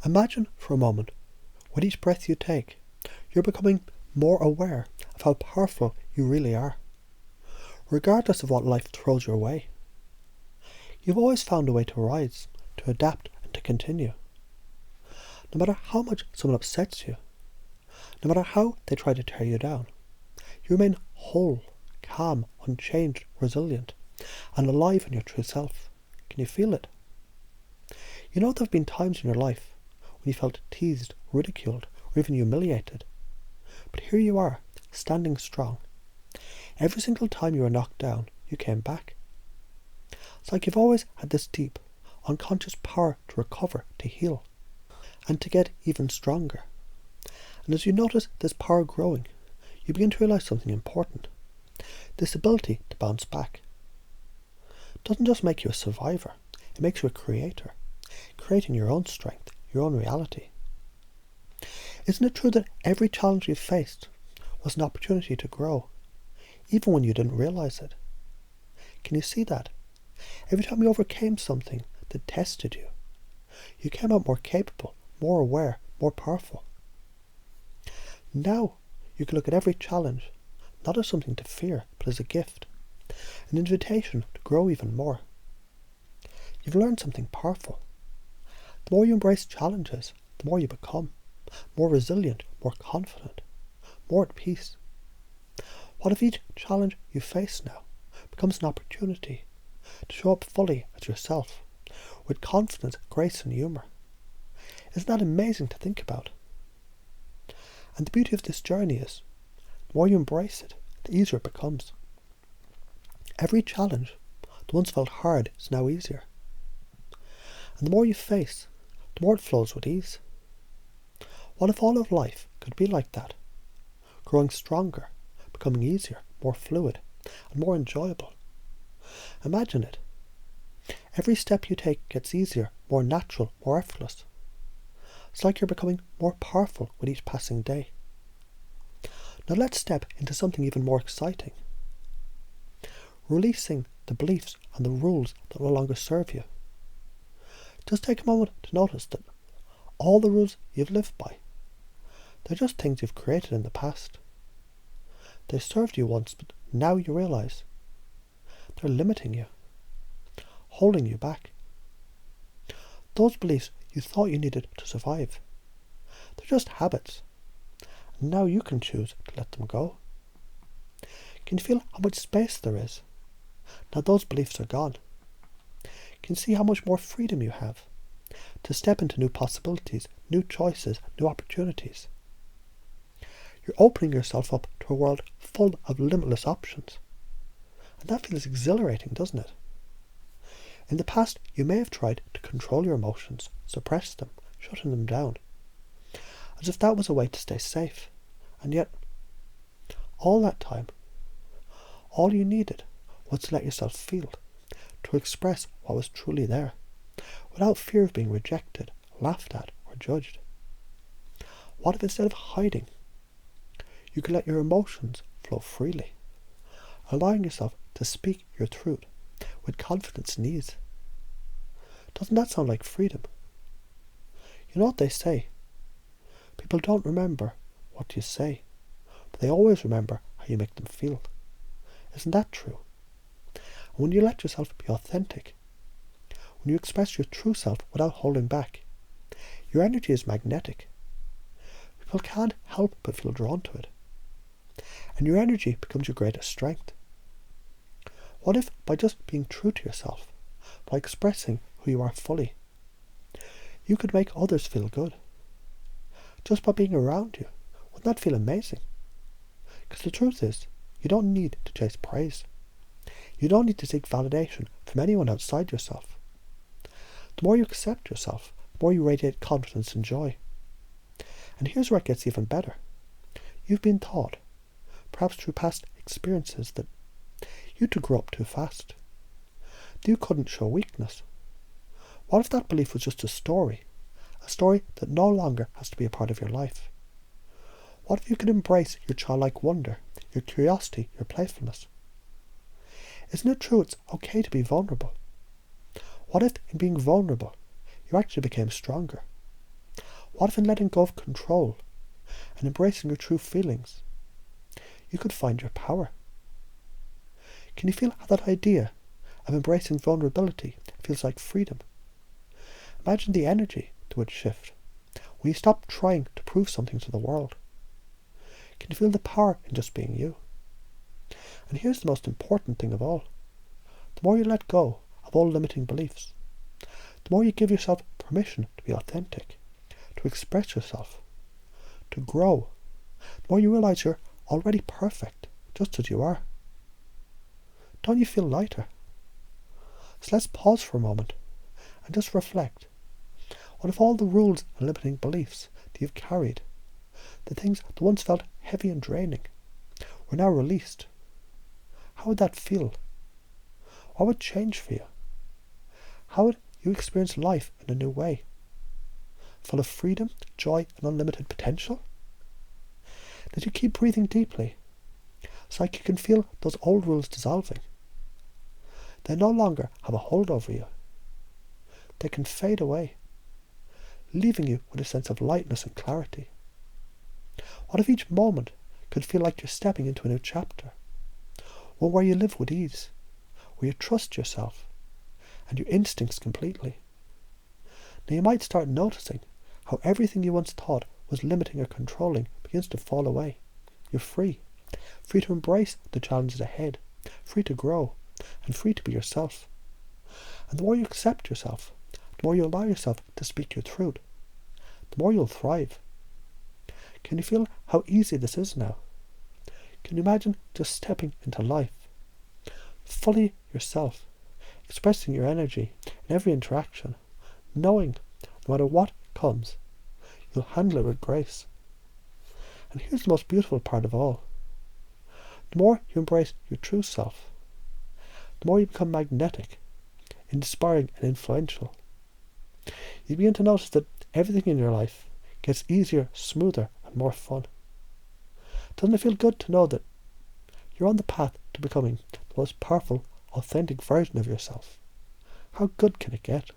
Imagine for a moment, with each breath you take, you're becoming more aware of how powerful you really are, regardless of what life throws your way. You've always found a way to rise, to adapt, and to continue. No matter how much someone upsets you, no matter how they try to tear you down, you remain whole, calm, unchanged, resilient, and alive in your true self. Can you feel it? You know there have been times in your life when you felt teased, ridiculed, or even humiliated. But here you are, standing strong. Every single time you were knocked down, you came back. It's like you've always had this deep, unconscious power to recover, to heal, and to get even stronger. And as you notice this power growing, you begin to realize something important. This ability to bounce back doesn't just make you a survivor, it makes you a creator, creating your own strength, your own reality. Isn't it true that every challenge you've faced was an opportunity to grow, even when you didn't realize it? Can you see that? Every time you overcame something that tested you, you came out more capable, more aware, more powerful. Now you can look at every challenge not as something to fear, but as a gift, an invitation to grow even more. You've learned something powerful. The more you embrace challenges, the more you become, more resilient, more confident, more at peace. What if each challenge you face now becomes an opportunity to show up fully as yourself, with confidence, grace and humour? Isn't that amazing to think about? And the beauty of this journey is, the more you embrace it, the easier it becomes. Every challenge that once felt hard is now easier. And the more you face, the more it flows with ease. What if all of life could be like that? Growing stronger, becoming easier, more fluid, and more enjoyable. Imagine it. Every step you take gets easier, more natural, more effortless. It's like you're becoming more powerful with each passing day. Now let's step into something even more exciting. Releasing the beliefs and the rules that no longer serve you. Just take a moment to notice that all the rules you've lived by, they're just things you've created in the past. They served you once, but now you realize they're limiting you, holding you back. Those beliefs you thought you needed to survive, they're just habits. And now you can choose to let them go. Can you feel how much space there is? Now those beliefs are gone. Can you see how much more freedom you have to step into new possibilities, new choices, new opportunities? You're opening yourself up to a world full of limitless options. And that feels exhilarating, doesn't it? In the past, you may have tried to control your emotions, suppress them, shutting them down, as if that was a way to stay safe. And yet, all that time, all you needed was to let yourself feel, to express what was truly there, without fear of being rejected, laughed at, or judged. What if instead of hiding, you could let your emotions flow freely, allowing yourself to speak your truth with confidence and ease? Doesn't that sound like freedom? You know what they say? People don't remember what you say, but they always remember how you make them feel. Isn't that true? And when you let yourself be authentic, when you express your true self without holding back, your energy is magnetic. People can't help but feel drawn to it. And your energy becomes your greatest strength. What if by just being true to yourself, by expressing who you are fully, you could make others feel good? Just by being around you, wouldn't that feel amazing? Because the truth is, you don't need to chase praise. You don't need to seek validation from anyone outside yourself. The more you accept yourself, the more you radiate confidence and joy. And here's where it gets even better. You've been taught, perhaps through past experiences, that you two grew up too fast. That you couldn't show weakness. What if that belief was just a story that no longer has to be a part of your life? What if you could embrace your childlike wonder, your curiosity, your playfulness? Isn't it true it's okay to be vulnerable? What if in being vulnerable, you actually became stronger? What if in letting go of control and embracing your true feelings, you could find your power? Can you feel how that idea of embracing vulnerability feels like freedom? Imagine the energy that would shift when you stop trying to prove something to the world. Can you feel the power in just being you? And here's the most important thing of all. The more you let go of all limiting beliefs, the more you give yourself permission to be authentic, to express yourself, to grow, the more you realize you're already perfect, just as you are. Don't you feel lighter? So let's pause for a moment and just reflect. What if all the rules and limiting beliefs that you've carried, the things that once felt heavy and draining, were now released? How would that feel? What would change for you? How would you experience life in a new way? Full of freedom, joy, and unlimited potential? Did you keep breathing deeply? It's like you can feel those old rules dissolving. They no longer have a hold over you. They can fade away, leaving you with a sense of lightness and clarity. What if each moment could feel like you're stepping into a new chapter? One where you live with ease, where you trust yourself and your instincts completely. Now you might start noticing how everything you once thought was limiting or controlling begins to fall away. You're free. Free to embrace the challenges ahead, free to grow, and free to be yourself. And the more you accept yourself, the more you allow yourself to speak your truth, the more you'll thrive. Can you feel how easy this is now? Can you imagine just stepping into life, fully yourself, expressing your energy in every interaction, knowing no matter what comes, you'll handle it with grace? And here's the most beautiful part of all. The more you embrace your true self, the more you become magnetic, inspiring and influential. You begin to notice that everything in your life gets easier, smoother and more fun. Doesn't it feel good to know that you're on the path to becoming the most powerful, authentic version of yourself? How good can it get?